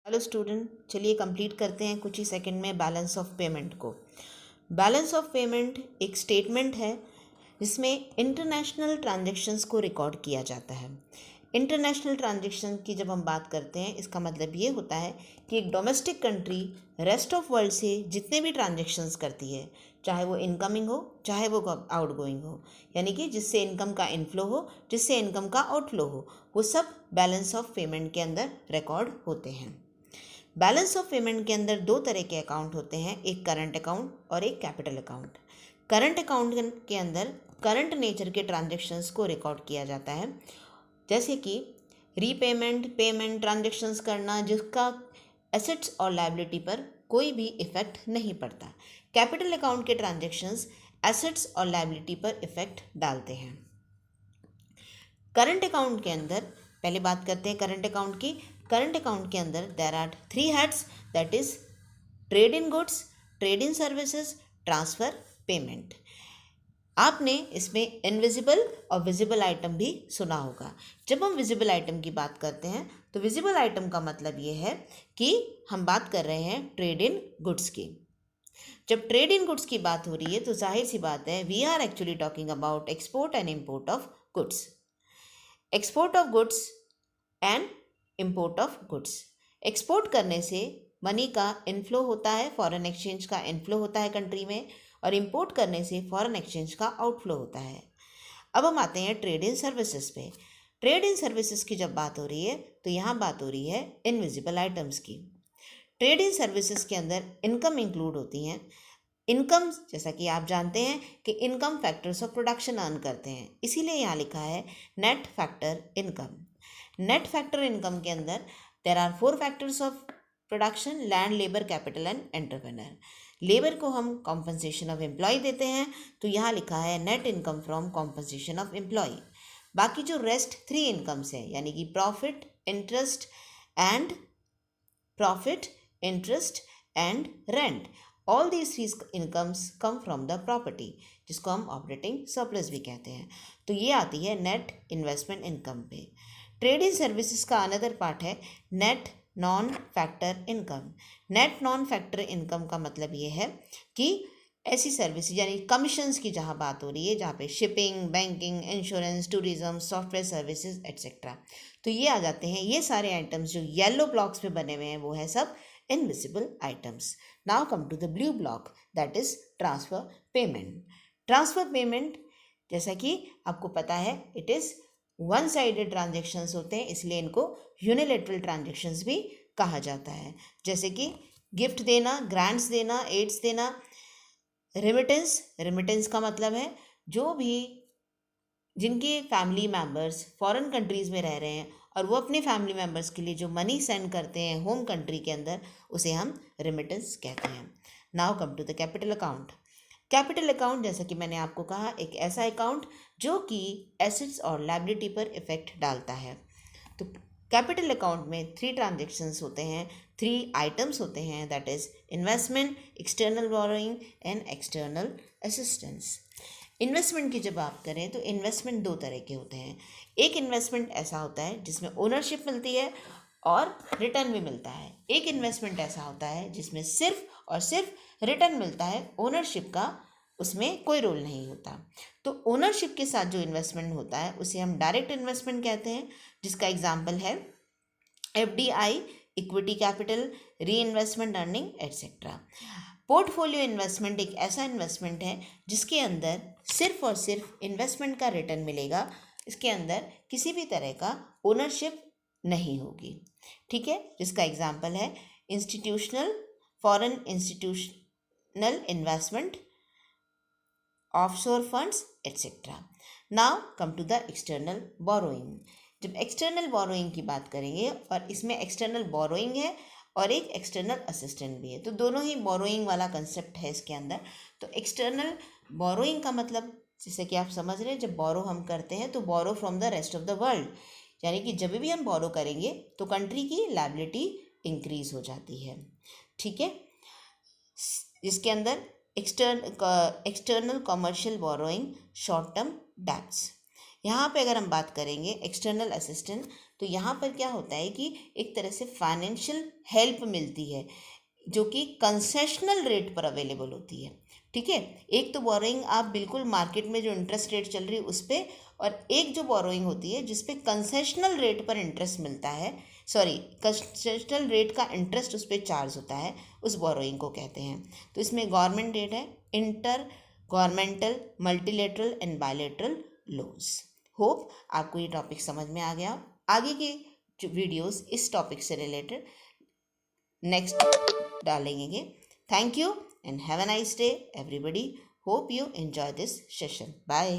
Hello student, चलिए complete करते हैं कुछ ही सेकंड में बैलेंस ऑफ पेमेंट को। बैलेंस ऑफ पेमेंट एक स्टेटमेंट है जिसमें इंटरनेशनल ट्रांजैक्शंस को रिकॉर्ड किया जाता है। इंटरनेशनल ट्रांजैक्शन की जब हम बात करते हैं, इसका मतलब ये होता है कि एक domestic country rest of world से जितने भी ट्रांजैक्शंस करती है, चाहे वो इनकमिंग हो चाहे वो आउटगोइंग हो, यानी कि जिससे इनकम का इनफ्लो हो जिससे इनकम का आउटफ्लो हो, वो सब बैलेंस ऑफ पेमेंट के अंदर रिकॉर्ड होते हैं। बैलेंस ऑफ पेमेंट के अंदर दो तरह के अकाउंट होते हैं, एक करंट अकाउंट और एक कैपिटल अकाउंट। करंट अकाउंट के अंदर करंट नेचर के ट्रांजैक्शंस को रिकॉर्ड किया जाता है, जैसे कि रीपेमेंट, पेमेंट, ट्रांजैक्शंस करना जिसका एसेट्स और लायबिलिटी पर कोई भी इफेक्ट नहीं पड़ता। कैपिटल अकाउंट के ट्रांजैक्शंस एसेट्स और लायबिलिटी पर इफेक्ट डालते हैं। करंट अकाउंट के अंदर पहले बात करते हैं करंट अकाउंट की। करंट अकाउंट के अंदर there are 3 heads, that is trade in goods, trade in services, transfer, payment. आपने इसमें इनविजिबल और विजिबल आइटम भी सुना होगा। जब हम विजिबल आइटम की बात करते हैं तो विजिबल आइटम का मतलब ये है कि हम बात कर रहे हैं ट्रेड इन गुड्स की। जब ट्रेड इन गुड्स की बात हो रही है तो जाहिर सी बात है, we are actually talking about export and import of goods. Export of goods and import of goods. Export करने से मनी का इनफ्लो होता है, फॉरेन एक्सचेंज का इनफ्लो होता है कंट्री में, और इम्पोर्ट करने से फॉरेन एक्सचेंज का आउटफ्लो होता है। अब हम आते हैं ट्रेड इन सर्विसेज पे। ट्रेड इन सर्विसेज की जब बात हो रही है तो यहाँ बात हो रही है इनविजिबल आइटम्स की। ट्रेड इन सर्विसेज के अंदर इनकम इंक्लूड होती हैं। इनकम, जैसा कि आप जानते हैं कि income factors of production earn करते हैं, इसीलिए यहाँ लिखा है net factor income. Net factor income के अंदर there are 4 factors of production: land, labour, capital and entrepreneur. Labour को हम कॉम्पनसेशन ऑफ एम्प्लॉय देते हैं, तो यहाँ लिखा है net income from compensation of employ. बाकी जो रेस्ट 3 इनकम्स हैं, यानी कि profit, interest and rent, all these 3 incomes come from the property, जिसको हम ऑपरेटिंग सरप्लस भी कहते हैं। तो ये आती है नेट इन्वेस्टमेंट इनकम पे। ट्रेड इन सर्विसेज का अनदर पार्ट है net non factor income. Net non factor income का मतलब ये है कि ऐसी सर्विसेज यानी कमीशंस की जहाँ बात हो रही है, जहाँ पे shipping, banking, insurance, tourism, software services etcetera, तो ये आ जाते हैं। ये सारे आइटम्स जो येलो ब्लॉक्स पे बने हुए हैं वो है सब invisible items. Now come to the blue block, that is transfer payment. Transfer payment, जैसा कि आपको पता है, it is one sided transactions होते हैं, इसलिए इनको यूनिलेटरल ट्रांजेक्शन्स भी कहा जाता है। जैसे कि गिफ्ट देना, ग्रांट्स देना, एड्स देना। रेमिटेंस का मतलब है जो भी जिनके फैमिली मेम्बर्स फॉरेन कंट्रीज़ में रह रहे हैं और वो अपने फैमिली मेम्बर्स के लिए जो मनी सेंड करते हैं होम कंट्री के अंदर, उसे हम रेमिटेंस कहते हैं। Now come to the capital account. Capital account, जैसा कि मैंने आपको कहा, एक ऐसा अकाउंट जो कि एसेट्स और लायबिलिटी पर इफेक्ट डालता है। तो कैपिटल अकाउंट में 3 ट्रांजेक्शन्स होते हैं, 3 आइटम्स होते हैं, that is investment, external borrowing and external assistance. Investment की जब बात करें तो इन्वेस्टमेंट 2 तरह के होते हैं। एक इन्वेस्टमेंट ऐसा होता है जिसमें ओनरशिप मिलती है और रिटर्न भी मिलता है। एक इन्वेस्टमेंट ऐसा होता है जिसमें सिर्फ और सिर्फ रिटर्न मिलता है, ओनरशिप का उसमें कोई रोल नहीं होता। तो ओनरशिप के साथ जो इन्वेस्टमेंट होता है उसे हम डायरेक्ट इन्वेस्टमेंट कहते हैं, जिसका एग्जाम्पल है एफडीआई, इक्विटी कैपिटल, री investment earning etcetera. Portfolio investment एक ऐसा इन्वेस्टमेंट है जिसके अंदर सिर्फ और सिर्फ इन्वेस्टमेंट का रिटर्न मिलेगा, इसके अंदर किसी भी तरह का ओनरशिप नहीं होगी। ठीक है, जिसका एग्जाम्पल है institutional, foreign institutional investment, offshore funds etcetera. Now come to the external borrowing. जब एक्सटर्नल बोरोइंग की बात करेंगे, और इसमें एक्सटर्नल बोरोइंग है और एक एक्सटर्नल असिस्टेंट भी है, तो दोनों ही बोरोइंग वाला कंसेप्ट है इसके अंदर। तो एक्सटर्नल बोरोइंग का मतलब, जैसे कि आप समझ रहे हैं, जब बोरो हम करते हैं तो borrow from the rest of the world, यानी कि जब भी हम बोरो करेंगे तो कंट्री की लायबिलिटी इंक्रीज हो जाती है। ठीक है, जिसके अंदर external commercial borrowing, short term debts. यहाँ पे अगर हम बात करेंगे एक्सटर्नल असिस्टेंट, तो यहाँ पर क्या होता है कि एक तरह से फाइनेंशियल हेल्प मिलती है जो कि कंसेशनल रेट पर अवेलेबल होती है। ठीक है, एक तो बोरोइंग आप बिल्कुल मार्केट में जो इंटरेस्ट रेट चल रही है उस पर, और एक जो बोरोइंग होती है जिस पे कंसेशनल रेट पर इंटरेस्ट मिलता है, सॉरी कंसेशनल रेट का इंटरेस्ट उस पर चार्ज होता है, उस बोरोइंग को कहते हैं। तो इसमें गवर्नमेंट डेट है, inter governmental, multilateral and bilateral loans. Hope आपको ये टॉपिक समझ में आ गया। आगे के जो वीडियोस इस टॉपिक से रिलेटेड नेक्स्ट डालेंगे। Thank you and have a nice day everybody. Hope you enjoy this session. Bye.